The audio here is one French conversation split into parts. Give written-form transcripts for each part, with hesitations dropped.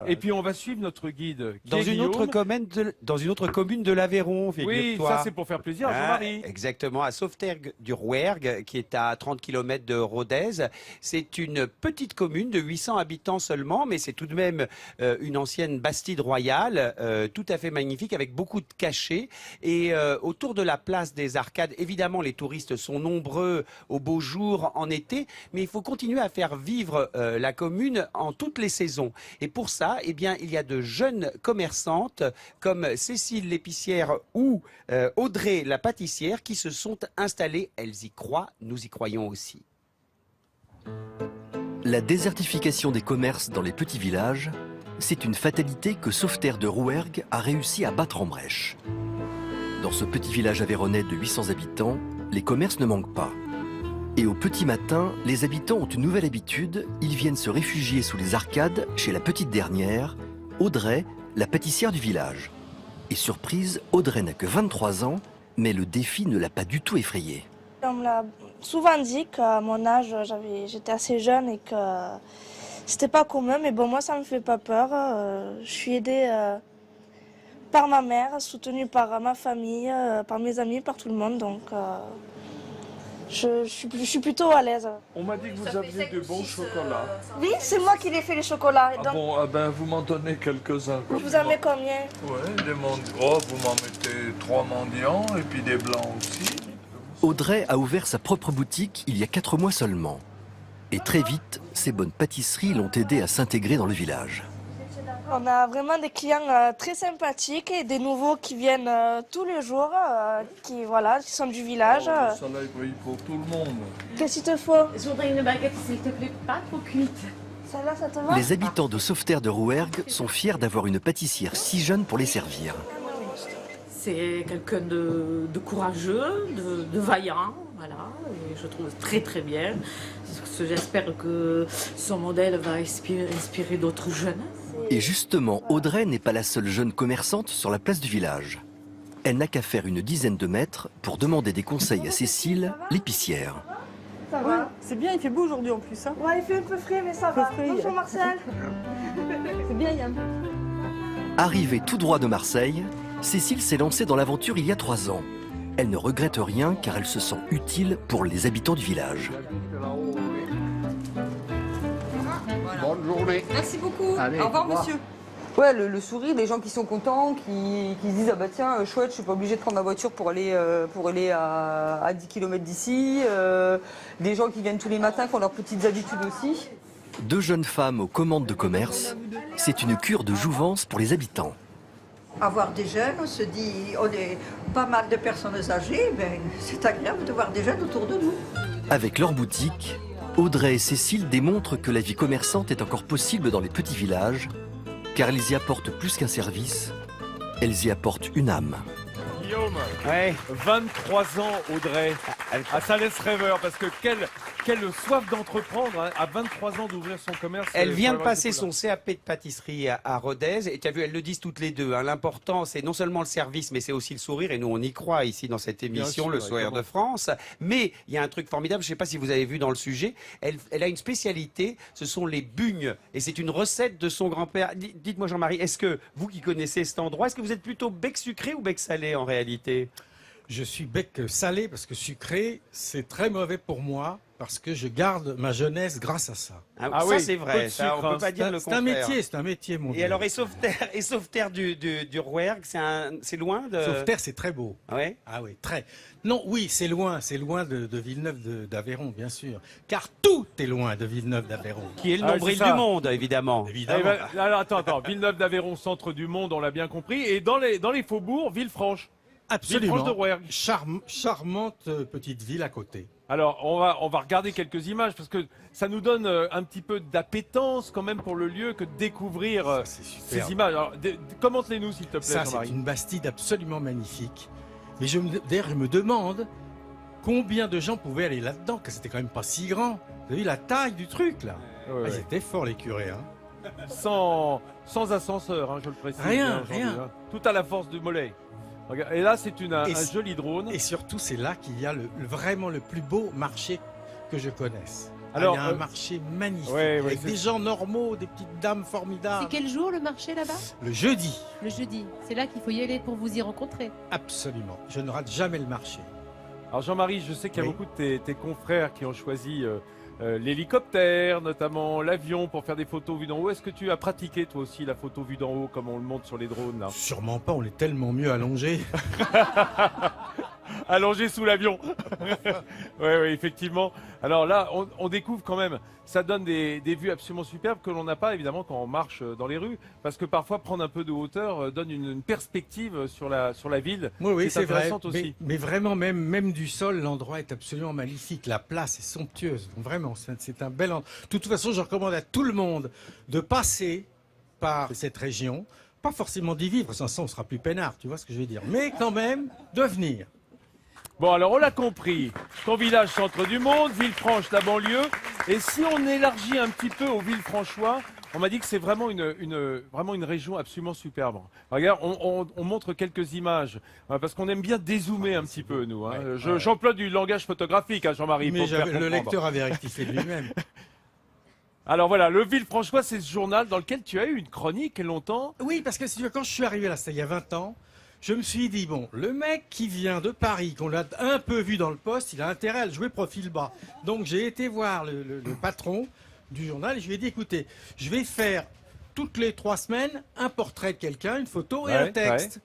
Et puis on va suivre notre guide qui Dans est une, Guillaume. dans une autre commune de l'Aveyron, Oui, figure-toi. ça c'est pour faire plaisir à Jean-Marie. Exactement, à Sauveterre-du-Rouergue, qui est à 30 km de Rodez. C'est une petite commune de 800 habitants seulement, mais c'est tout de même une ancienne bastide royale, tout à fait magnifique, avec beaucoup de cachets. Et autour de la place des Arcades, évidemment, les touristes sont nombreux au beau jour, en été, mais il faut continuer à faire vivre la commune en toutes les saisons. Et pour ça, eh bien, il y a de jeunes commerçantes comme Cécile l'épicière ou Audrey la pâtissière qui se sont installées. Elles y croient, nous y croyons aussi. La désertification des commerces dans les petits villages, c'est une fatalité que Sauveterre de Rouergue a réussi à battre en brèche. Dans ce petit village aveyronnais de 800 habitants, les commerces ne manquent pas. Et au petit matin, les habitants ont une nouvelle habitude, ils viennent se réfugier sous les arcades chez la petite dernière, Audrey, la pâtissière du village. Et surprise, Audrey n'a que 23 ans, mais le défi ne l'a pas du tout effrayée. On me l'a souvent dit qu'à mon âge, j'étais assez jeune et que c'était pas commun, mais bon, moi ça me fait pas peur. Je suis aidée par ma mère, soutenue par ma famille, par mes amis, par tout le monde, donc je suis plutôt à l'aise. On m'a dit que vous aviez de bons chocolats. Oui, c'est moi qui l'ai fait les chocolats. Ah Donc, bon, ah ben vous m'en donnez quelques-uns. vous en mettez combien? Ouais, des oh, vous m'en mettez 3 mendiants et puis des blancs aussi. Audrey a ouvert sa propre boutique il y a 4 mois seulement. Et très vite, ses bonnes pâtisseries l'ont aidée à s'intégrer dans le village. On a vraiment des clients très sympathiques et des nouveaux qui viennent tous les jours, qui sont du village. Le soleil brille pour tout le monde. Qu'est-ce qu'il te faut? Je voudrais une baguette, s'il te plaît, pas trop cuite. Celle-là, ça te va? Les habitants de Sauveterre de Rouergue sont fiers d'avoir une pâtissière si jeune pour les servir. C'est quelqu'un de courageux, de vaillant, voilà, et je trouve très très bien. J'espère que son modèle va inspirer d'autres jeunes. Et justement, Audrey n'est pas la seule jeune commerçante sur la place du village. Elle n'a qu'à faire une dizaine de mètres pour demander des conseils à Cécile, l'épicière. Ça va? Ouais, c'est bien, il fait beau aujourd'hui en plus. Hein. Ouais, il fait un peu frais, mais ça va. frais. Bonjour Marcel. C'est bien, Yann. Arrivée tout droit de Marseille, Cécile s'est lancée dans l'aventure il y a 3 ans. Elle ne regrette rien car elle se sent utile pour les habitants du village. Bonne journée. Merci beaucoup. Allez, au revoir, au revoir. monsieur. Ouais, le sourire, des gens qui sont contents, qui se disent ah bah tiens, chouette, je suis pas obligée de prendre ma voiture pour aller à 10 km d'ici. Des gens qui viennent tous les matins, qui ont leurs petites habitudes aussi. 2 jeunes femmes aux commandes de commerce, c'est une cure de jouvence pour les habitants. Avoir des jeunes, on se dit, on est pas mal de personnes âgées, ben, c'est agréable de voir des jeunes autour de nous. Avec leur boutique, Audrey et Cécile démontrent que la vie commerçante est encore possible dans les petits villages, car elles y apportent plus qu'un service, elles y apportent une âme. Guillaume, Ouais. 23 ans Audrey. Ah, ça laisse rêveur parce que quelle soif d'entreprendre hein, à 23 ans d'ouvrir son commerce. Elle vient de pour avoir passer ce coup-là. son CAP de pâtisserie à Rodez et tu as vu, elles le disent toutes les deux. Hein, l'important, c'est non seulement le service, mais c'est aussi le sourire. Et nous, on y croit ici dans cette émission, sûr, le Sourire comment. de France. Mais il y a un truc formidable, je ne sais pas si vous avez vu dans le sujet, elle a une spécialité, ce sont les bugnes. Et c'est une recette de son grand-père. Dites-moi Jean-Marie, est-ce que vous qui connaissez cet endroit, est-ce que vous êtes plutôt bec sucré ou bec salé en réalité? Je suis bec salé parce que sucré, c'est très mauvais pour moi parce que je garde ma jeunesse grâce à ça. Ah ça oui, c'est peu vrai, de ça, on sucre, peut hein. pas dire le C'est un contraire. métier, mon Et Dieu. alors, et Sauveterre du Rouergue, c'est loin de... Sauveterre, c'est très beau. Ouais. Ah oui, très. Non, oui, c'est loin de Villeneuve d'Aveyron, bien sûr. Car tout est loin de Villeneuve d'Aveyron. Qui est le Ah, nombril c'est ça. du monde, évidemment. Eh Évidemment. ben, alors, attends, Villeneuve d'Aveyron, centre du monde, on l'a bien compris. Et dans les faubourgs, Villefranche. Absolument. Villefranche de Rouergue. Charmante petite ville à côté. Alors, on va regarder quelques images parce que ça nous donne un petit peu d'appétence quand même pour le lieu que de découvrir Ça, c'est superbe. ces images. Alors, commente-les-nous s'il te plaît, Ça, c'est Jean-Marie. une bastide absolument magnifique. Mais d'ailleurs, je me demande combien de gens pouvaient aller là-dedans, que c'était quand même pas si grand. Vous avez vu la taille du truc, là? Ouais, Ah, ouais. ils étaient forts, les curés, hein. Sans ascenseur, hein, je le précise. Rien, hein, aujourd'hui, rien. hein. Tout à la force du mollet. Regarde, et là, c'est un Et joli drone. Et surtout, c'est là qu'il y a vraiment le plus beau marché que je connaisse. Alors, il y a un marché magnifique, ouais, avec c'est des gens normaux, des petites dames formidables. C'est quel jour le marché là-bas? Le jeudi. Le jeudi. C'est là qu'il faut y aller pour vous y rencontrer. Absolument. Je ne rate jamais le marché. Alors Jean-Marie, je sais qu'il y a Oui. beaucoup de tes confrères qui ont choisi l'hélicoptère, notamment l'avion, pour faire des photos vues d'en haut. Est-ce que tu as pratiqué toi aussi la photo vue d'en haut, comme on le montre sur les drones là? Sûrement pas, on est tellement mieux allongé. Allongé sous l'avion. Oui, effectivement. Alors là, on découvre quand même, ça donne des vues absolument superbes que l'on n'a pas évidemment quand on marche dans les rues, parce que parfois prendre un peu de hauteur donne une perspective sur la ville. Oui, c'est vrai. Intéressante aussi. Mais vraiment, même du sol, l'endroit est absolument magnifique. La place est somptueuse. Donc, vraiment, c'est un bel endroit. De toute façon, je recommande à tout le monde de passer par cette région. Pas forcément d'y vivre, sans ça on sera plus peinard, tu vois ce que je veux dire. Mais quand même, de venir. Bon, alors on l'a compris. Ton village, centre du monde, Villefranche, la banlieue. Et si on élargit un petit peu au Villefranchois, on m'a dit que c'est vraiment une région absolument superbe. Regarde, on montre quelques images, parce qu'on aime bien dézoomer un petit peu, nous. Hein. J'emploie du langage photographique, hein, Jean-Marie. Mais pour faire le comprendre. lecteur avait rectifié de lui-même. Alors voilà, le Villefranchois, c'est ce journal dans lequel tu as eu une chronique longtemps. Oui, parce que si tu veux, quand je suis arrivé là, c'était il y a 20 ans, je me suis dit, bon, le mec qui vient de Paris, qu'on l'a un peu vu dans le poste, il a intérêt à le jouer profil bas. Donc j'ai été voir le patron du journal et je lui ai dit, écoutez, je vais faire toutes les 3 semaines un portrait de quelqu'un, une photo et un texte.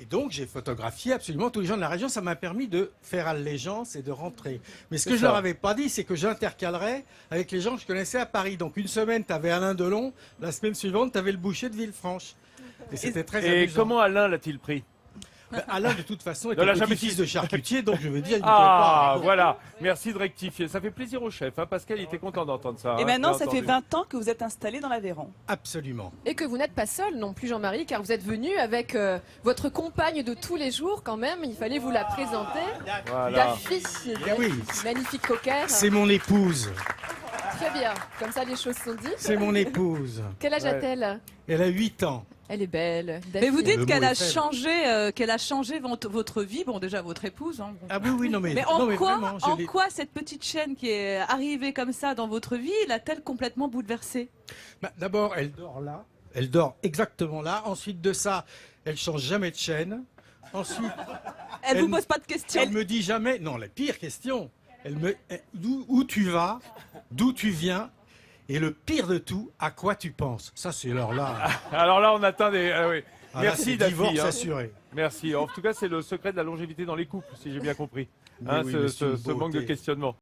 Et donc j'ai photographié absolument tous les gens de la région, ça m'a permis de faire allégeance et de rentrer. Mais ce que je leur avais pas dit, c'est que j'intercalerais avec les gens que je connaissais à Paris. Donc une semaine, tu avais Alain Delon, la semaine suivante, tu avais le boucher de Villefranche. Et c'était très amusant. Et comment Alain l'a-t-il pris? Alain, de toute façon, est Ne l'a un jamais petit-fils dit. de charcutier, donc je veux dire, il ne Ah, pouvait pas. voilà. Merci de rectifier. Ça fait plaisir au chef. Hein. Pascal, il était content d'entendre ça. Et hein, maintenant, bien ça fait entendu. 20 ans que vous êtes installé dans l'Aveyron. Absolument. Et que vous n'êtes pas seul non plus, Jean-Marie, car vous êtes venu avec votre compagne de tous les jours quand même. Il fallait vous la présenter. Voilà. Daphie, oui. magnifique cocker. C'est mon épouse. Très bien, comme ça les choses sont dites. C'est mon épouse. Quel âge a-t-elle? Elle a 8 ans. Elle est belle. Mais vous Daphie. dites qu'elle a mot est changé votre vie, bon déjà votre épouse. Hein, bon. Ah oui, non mais, Mais non, en quoi, vraiment, en quoi cette petite chaîne qui est arrivée comme ça dans votre vie l'a-t-elle complètement bouleversée? Bah, d'abord, elle dort là. Elle dort exactement là. Ensuite de ça, elle change jamais de chaîne. Ensuite, Elle vous pose pas de questions? elle me dit jamais. Non, la pire question. Où tu vas, d'où tu viens, et le pire de tout, à quoi tu penses. Ça, c'est l'heure là. Alors là, on atteint des. Oui. Ah, là, Merci, c'est Daphie. divorce hein. assuré. Merci. En tout cas, c'est le secret de la longévité dans les couples, si j'ai bien compris. Mais Hein, oui, ce mais c'est une manque de beauté. questionnement.